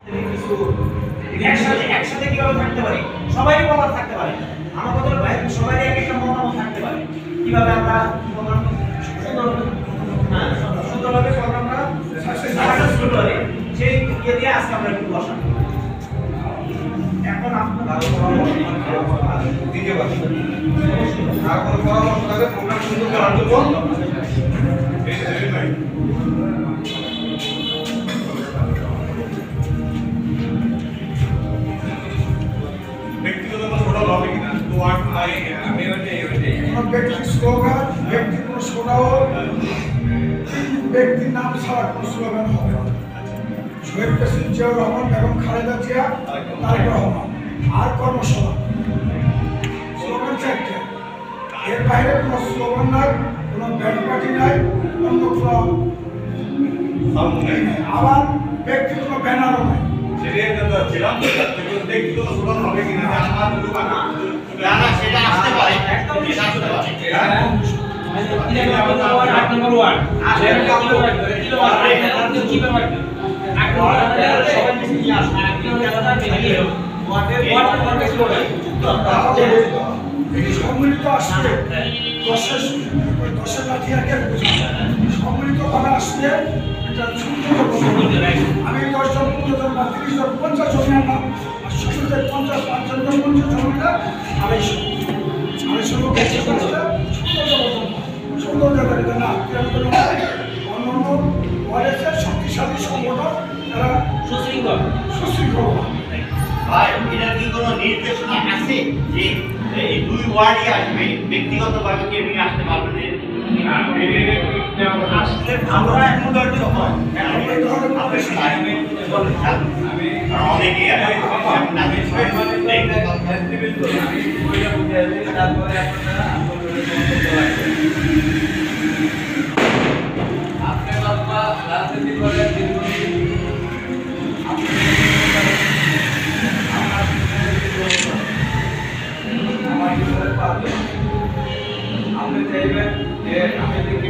কিছু একসাথে কিভাবে থাকতে পারি, সবাই মতামত থাকতে পারে। আমার কথা হলো সবাই এক একটা মতামত থাকতে পারে, কিভাবে আমরা সুন্দরভাবে প্রোগ্রামটা সাকসেসফুল করে সেই ইয়ে দিয়ে আজকে আমরা একটু বসা। এখন আপনার দ্বিতীয় কথা আর কোনো পরামর্শ থাকে প্রোগ্রাম সুন্দর করার জন্য ব্যক্তিগত ছোটা হবে কিনা তো আমি ব্যক্তির স্লোগান ব্যক্তির কোনো ছোটাও ব্যক্তির নাম ছাড়া কোনো স্লোগান হবে না। শহীদ প্রেসিডেন্ট জিয়াউর রহমান, বেগম খালেদা জিয়া, তারেক রহমান আর কর্মশালা স্লোগান চারটে। এর বাইরে কোনো স্লোগান নাই, কোনো ব্যান্ড পার্টি নাই, অন্য কোনো আবার ব্যক্তির কোনো ব্যানারও নাই। সেটাই ছিলাম ব্যক্তিগত ছোটা হবে কিনা আমার সেটা আসতে পারে, একদম আসতে পারে। সম্মিলিত আসলে দশের লাঠি আর কেন সম্মিলিত ভাবে আসলে একটা সুন্দর। আমি 10 জন 15 জন বা 30 জন 50 জন আনলাম, আর শ্বশুরদের 50 5 জন 50 জন মিলে 250 লোক একসাথে আসলে সুন্দর জায়গা না অন্যান্য ওয়ার্ডের শক্তিশালী সংগঠন তারা সুশৃঙ্খল। ভাই এটার কি কোনো নির্দেশনা আছে যে এই দুই ওয়ার্ডই আসবে, ব্যক্তিগতভাবে কেউ নিয়ে আসতে পারবে না? আসলে আমরা এখন ধরতে হয় অনেকেই আছে রাজনীতি করে আপনি চাইবেন যে আমি দেখি